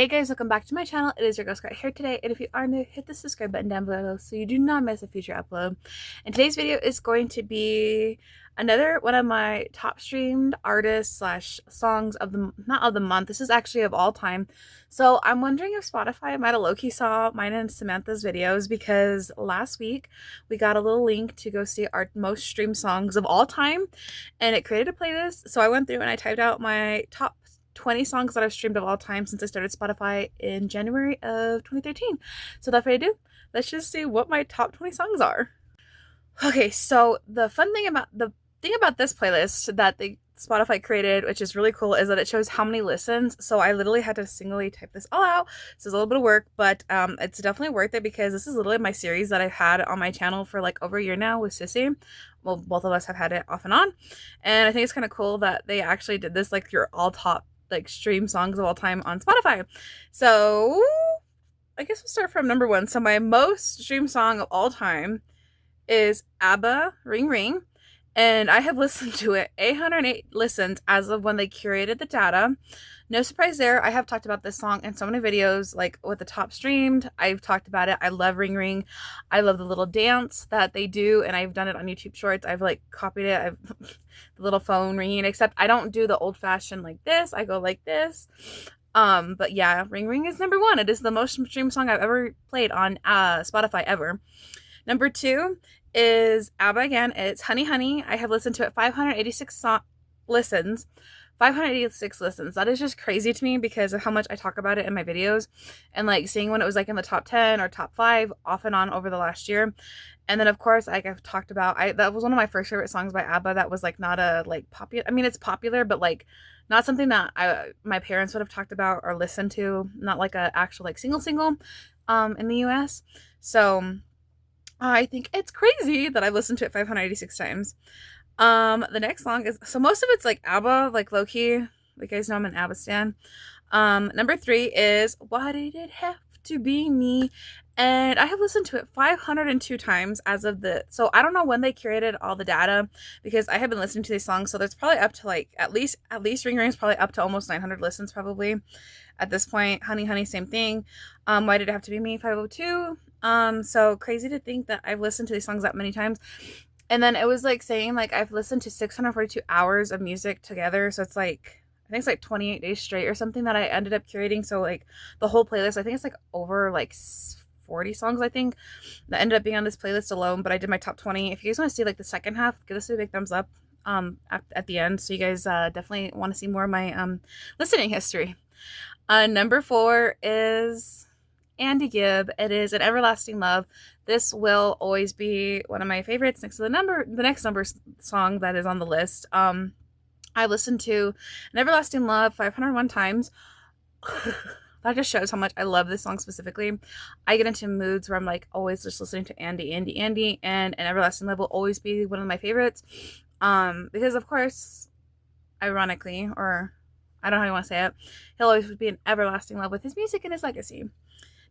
Hey guys, welcome back to my channel. It is your girl Scarlett here today, and if you are new, hit the subscribe button down below so you do not miss a future upload. And today's video is going to be another one of my top streamed artists slash songs of the, not of the month, this is actually of all time. So I'm wondering if Spotify might have low-key saw mine and Samantha's videos, because last week we got a little link to go see our most streamed songs of all time, and it created a playlist. So I went through and I typed out my top 20 songs that I've streamed of all time since I started Spotify in January of 2013. So without further ado, let's just see what my top 20 songs are. Okay, so the thing about this playlist that Spotify created, which is really cool, is that it shows how many listens. So I literally had to singly type this all out. So it's a little bit of work, but it's definitely worth it, because this is literally my series that I've had on my channel for like over a year now with Sissy. Well, both of us have had it off and on. And I think it's kind of cool that they actually did this, like your all top like stream songs of all time on Spotify. So I guess we'll start from number one. So my most streamed song of all time is ABBA Ring Ring, and I have listened to it 808 listens as of when they curated the data. No surprise there. I have talked about this song in so many videos, like with the top streamed. I've talked about it. I love Ring Ring. I love the little dance that they do, and I've done it on YouTube Shorts. I've like copied it. I've the little phone ringing, except I don't do the old-fashioned like this. I go like this. But yeah, Ring Ring is number one. It is the most streamed song I've ever played on Spotify ever. Number two is ABBA again. It's Honey Honey. I have listened to it 586 listens. 586 listens. That is just crazy to me because of how much I talk about it in my videos, and like seeing when it was like in the top 10 or top 5 off and on over the last year. And then of course, like I've talked about, that was one of my first favorite songs by ABBA. That was like not a like popular, I mean it's popular, but like not something that my parents would have talked about or listened to, not like a actual like single in the US. So I think it's crazy that I've listened to it 586 times. The next song is, so most of it's like ABBA, like low-key. You guys know I'm an ABBA stan. Number 3 is Why Did It Have to Be Me? And I have listened to it 502 times as of so I don't know when they curated all the data, because I have been listening to these songs, so there's probably up to like at least Ring Ring is probably up to almost 900 listens probably at this point. Honey Honey, same thing. Why Did It Have to Be Me? 502. So crazy to think that I've listened to these songs that many times. And then it was like saying like I've listened to 642 hours of music together. So it's like, I think it's like 28 days straight or something that I ended up curating. So like the whole playlist, I think it's like over like 40 songs, I think, that ended up being on this playlist alone. But I did my top 20. If you guys want to see like the second half, give this a big thumbs up at the end. So you guys definitely want to see more of my listening history. Number 4 is Andy Gibb. It is An Everlasting Love. This will always be one of my favorites next to the next number song that is on the list. I listened to An Everlasting Love 501 times. That just shows how much I love this song specifically. I get into moods where I'm like always just listening to Andy, and An Everlasting Love will always be one of my favorites. Because of course, ironically, or I don't know how you want to say it, he'll always be in everlasting love with his music and his legacy.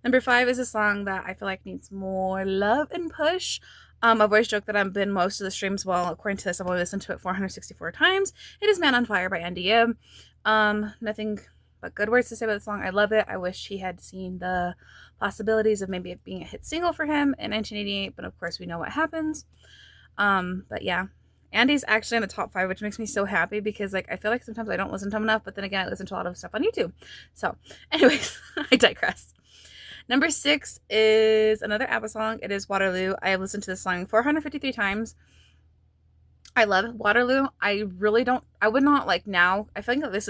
Number 5 is a song that I feel like needs more love and push. I've always joked that I've been most of the streams. Well, according to this, I've only listened to it 464 times. It is Man on Fire by Andy Gibb. Nothing but good words to say about the song. I love it. I wish he had seen the possibilities of maybe it being a hit single for him in 1988, but of course we know what happens. But yeah, Andy's actually in the top 5, which makes me so happy, because like I feel like sometimes I don't listen to him enough, but then again I listen to a lot of stuff on YouTube. So anyways, I digress. Number 6 is another ABBA song. It is Waterloo. I have listened to this song 453 times. I love Waterloo. I would not like now. I think that this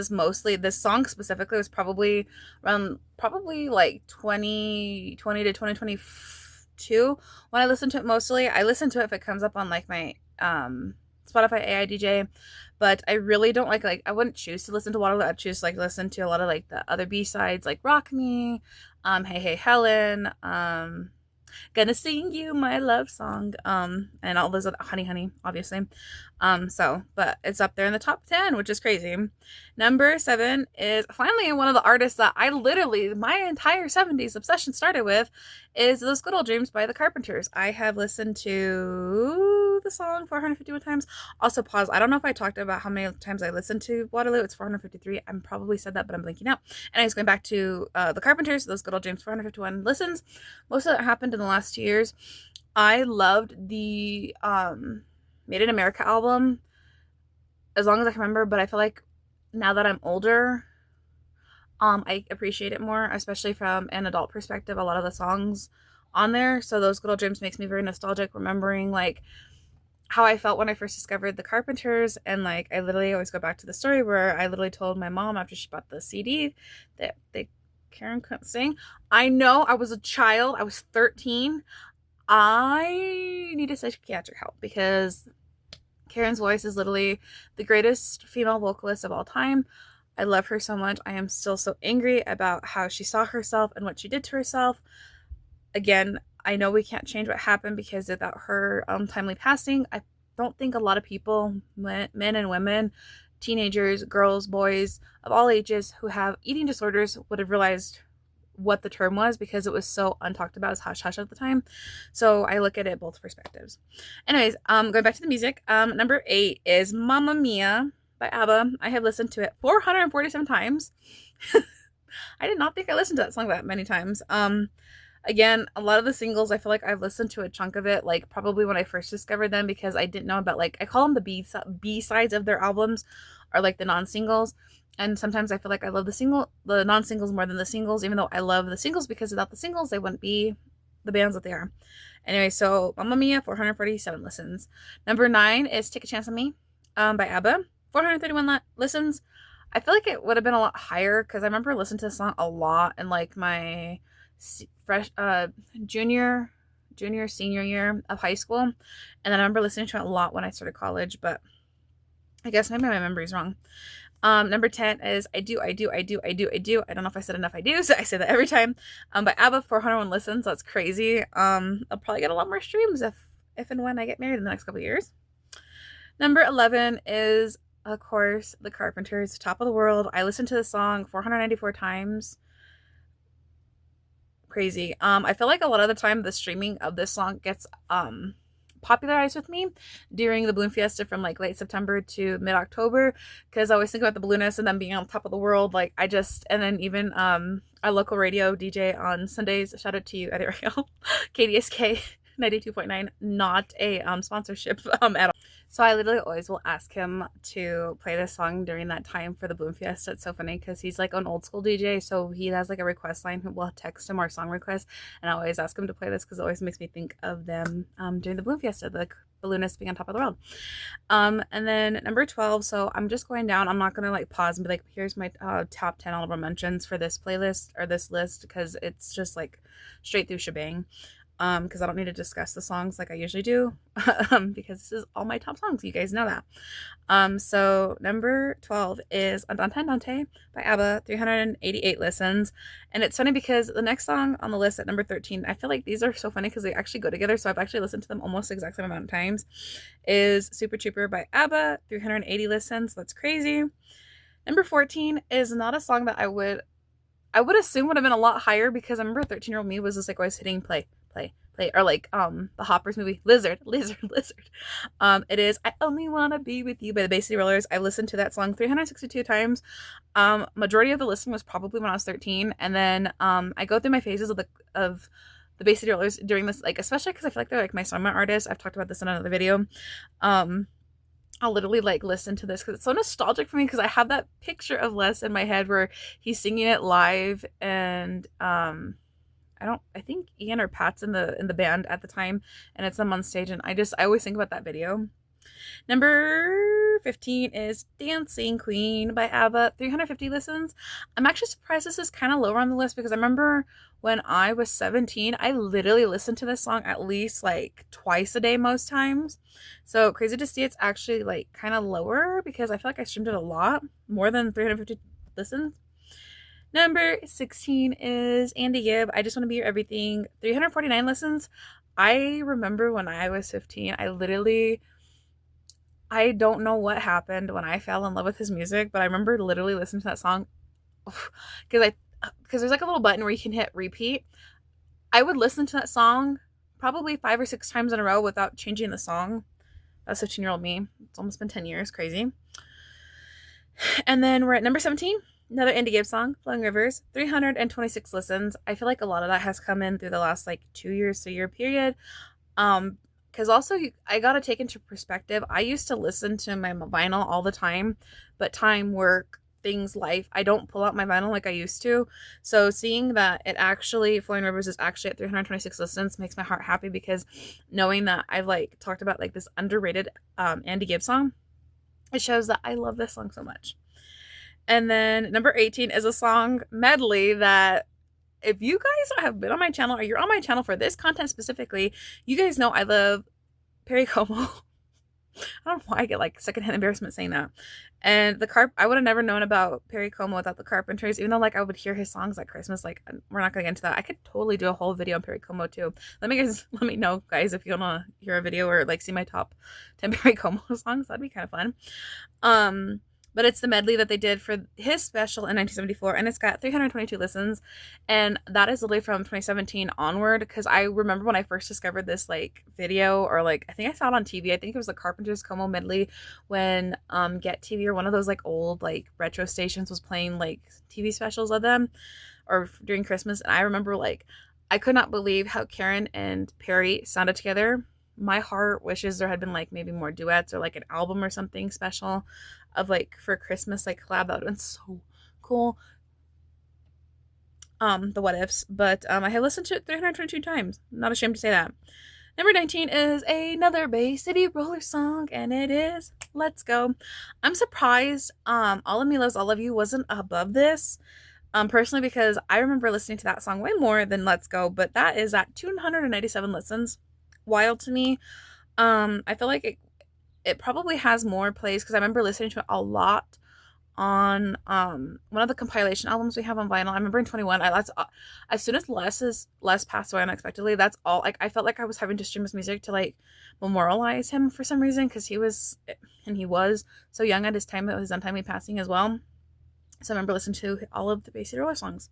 song specifically was probably around like 2020 to 2022 when I listened to it mostly. I listen to it if it comes up on like my Spotify AI DJ, but I really don't like I wouldn't choose to listen to Waterloo. I'd choose like listen to a lot of like the other B-sides, like Rock Me, Hey Hey Helen, Gonna Sing You My Love Song, and all those other, Honey Honey, obviously. But it's up there in the top 10, which is crazy. Number 7 is finally one of the artists that I literally, my entire 70s obsession started with, is Those Good Old Dreams by the Carpenters. I have listened to the song 451 times. Also, pause. I don't know if I talked about how many times I listened to Waterloo. It's 453. I'm probably said that, but I'm blanking out. Anyways, going back to the Carpenters, those good old James, 451 listens. Most of that happened in the last 2 years. I loved the Made in America album as long as I can remember, but I feel like now that I'm older, I appreciate it more, especially from an adult perspective, a lot of the songs on there. So those good old dreams makes me very nostalgic, remembering like how I felt when I first discovered the Carpenters. And like I literally always go back to the story where I literally told my mom after she bought the CD that Karen couldn't sing. I know, I was a child, I was 13. I needed psychiatric help because Karen's voice is literally the greatest female vocalist of all time. I love her so much. I am still so angry about how she saw herself and what she did to herself. Again, I know we can't change what happened because without her timely passing, I don't think a lot of people, men and women, teenagers, girls, boys of all ages who have eating disorders would have realized what the term was because it was so untalked about, as hush hush at the time. So I look at it both perspectives. Anyways, going back to the music, number 8 is Mamma Mia by ABBA. I have listened to it 447 times. I did not think I listened to that song that many times. Again, a lot of the singles, I feel like I've listened to a chunk of it, like probably when I first discovered them, because I didn't know about, like, I call them the B-sides of their albums, or like the non-singles. And sometimes I feel like I love the non-singles more than the singles, even though I love the singles, because without the singles, they wouldn't be the bands that they are. Anyway, so Mamma Mia, 447 listens. Number 9 is Take a Chance on Me by ABBA, 431 listens. I feel like it would have been a lot higher because I remember listening to this song a lot in like my junior, senior year of high school. And then I remember listening to it a lot when I started college, but I guess maybe my memory's wrong. Number 10 is I Do. I don't know if I said enough I do, so I say that every time. By ABBA, 401 listens. That's crazy. I'll probably get a lot more streams if and when I get married in the next couple of years. Number 11 is, of course, The Carpenters, Top of the World. I listened to the song 494 times. Crazy. I feel like a lot of the time the streaming of this song gets popularized with me during the Balloon Fiesta from like late September to mid-October, because I always think about the balloonists and them being on top of the world. Like and then even our local radio DJ on Sundays, shout out to you, Eddie Raquel, KDSK 92.9, not a sponsorship at all. So I literally always will ask him to play this song during that time for the Balloon Fiesta. It's so funny because he's like an old school DJ, so he has like a request line. We'll text him our song requests, and I always ask him to play this because it always makes me think of them during the Balloon Fiesta, the balloonists being on top of the world. And then number 12, so I'm just going down. I'm not going to like pause and be like, here's my top 10 honorable mentions for this playlist or this list, because it's just like straight through shebang. Because I don't need to discuss the songs like I usually do, because this is all my top songs. You guys know that. So number 12 is Andante Andante by ABBA, 388 listens. And it's funny because the next song on the list at number 13, I feel like these are so funny because they actually go together. So I've actually listened to them almost the exact same amount of times, is Super Trooper by ABBA, 380 listens. That's crazy. Number 14 is not a song that I would assume would have been a lot higher, because I remember 13-year-old me was just like always hitting play, or like the Hoppers movie, Lizard. It is I Only Wanna Be With You by the Bay City Rollers. I listened to that song 362 times. Majority of the listening was probably when I was 13, and then I go through my phases of the Bay City Rollers during this, like, especially because I feel like they're like my summer artists. I've talked about this in another video. I'll literally like listen to this because it's so nostalgic for me, because I have that picture of Les in my head where he's singing it live, and I think Ian or Pat's in the band at the time, and it's them on stage, and I always think about that video. Number 15 is Dancing Queen by ABBA, 350 listens. I'm actually surprised this is kind of lower on the list, because I remember when I was 17, I literally listened to this song at least like twice a day most times. So crazy to see it's actually like kind of lower, because I feel like I streamed it a lot, more than 350 listens. Number 16 is Andy Gibb, I Just Want to Be Your Everything, 349 listens. I remember when I was 15, I don't know what happened when I fell in love with his music, but I remember literally listening to that song because there's like a little button where you can hit repeat. I would listen to that song probably 5 or 6 times in a row without changing the song. That's 15-year-old me. It's almost been 10 years. Crazy. And then we're at number 17. Another Andy Gibb song, Flowing Rivers, 326 listens. I feel like a lot of that has come in through the last like 2 years, 3 year period. Because also I gotta take into perspective, I used to listen to my vinyl all the time, but time, work, things, life, I don't pull out my vinyl like I used to. So seeing that it actually, Flowing Rivers is actually at 326 listens makes my heart happy, because knowing that I've like talked about like this underrated Andy Gibb song, it shows that I love this song so much. And then number 18 is a song medley that, if you guys have been on my channel or you're on my channel for this content specifically, you guys know I love Perry Como. I don't know why I get like secondhand embarrassment saying that. And I would have never known about Perry Como without the Carpenters, even though like I would hear his songs at Christmas. Like, we're not gonna get into that. I could totally do a whole video on Perry Como too. Let me know, guys, if you wanna hear a video or like see my top 10 Perry Como songs. That'd be kind of fun. But it's the medley that they did for his special in 1974, and it's got 322 listens, and that is literally from 2017 onward, because I remember when I first discovered this like video, or like I think I saw it on TV. I think it was the Carpenters Como medley when Get TV or one of those like old like retro stations was playing like TV specials of them, or during Christmas, and I remember like I could not believe how Karen and Perry sounded together. My heart wishes there had been like maybe more duets or like an album or something special of like for Christmas, like collab. That would have been so cool. The What Ifs, but I have listened to it 322 times. I'm not ashamed to say that. Number 19 is another Bay City Roller song, and it is Let's Go. I'm surprised All of Me Loves All of You wasn't above this. Personally, because I remember listening to that song way more than Let's Go, but that is at 297 listens. Wild to me. I feel like it probably has more plays, because I remember listening to it a lot on one of the compilation albums we have on vinyl. I remember in 21, as soon as Les passed away unexpectedly, that's all, like I felt like I was having to stream his music to like memorialize him for some reason, because he was so young at his time of his untimely passing as well. So I remember listening to all of the Bay City Roller songs.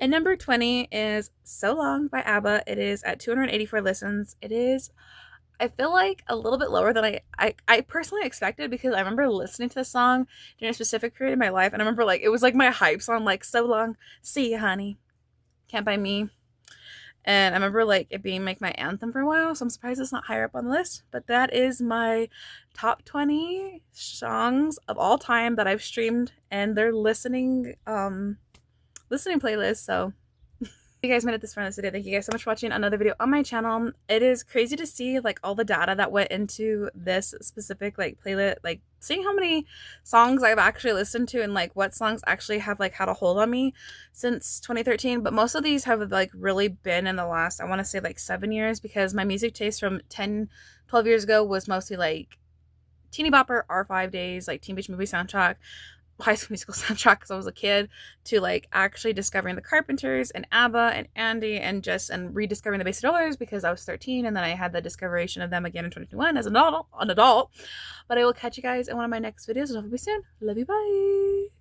And number 20 is So Long by ABBA. It is at 284 listens. It is, I feel like, a little bit lower than I personally expected, because I remember listening to this song during a specific period in my life, and I remember like it was like my hype song, like So Long, See Ya Honey, Can't Buy Me. And I remember like it being like my anthem for a while, so I'm surprised it's not higher up on the list. But that is my top 20 songs of all time that I've streamed, and they're listening playlist. So if you guys made it this far in this video, thank you guys so much for watching another video on my channel. It is crazy to see like all the data that went into this specific like playlist, like seeing how many songs I've actually listened to and like what songs actually have like had a hold on me since 2013. But most of these have like really been in the last, I want to say like 7 years, because my music taste from 10-12 years ago was mostly like Teeny Bopper, R5 Days, like Teen Beach Movie soundtrack, High School Musical soundtrack because I was a kid, to like actually discovering the Carpenters and ABBA and Andy, and rediscovering the Bay City Rollers because I was 13, and then I had the discoveration of them again in 2021 as an adult. But I will catch you guys in one of my next videos, and hopefully soon. Love you, bye.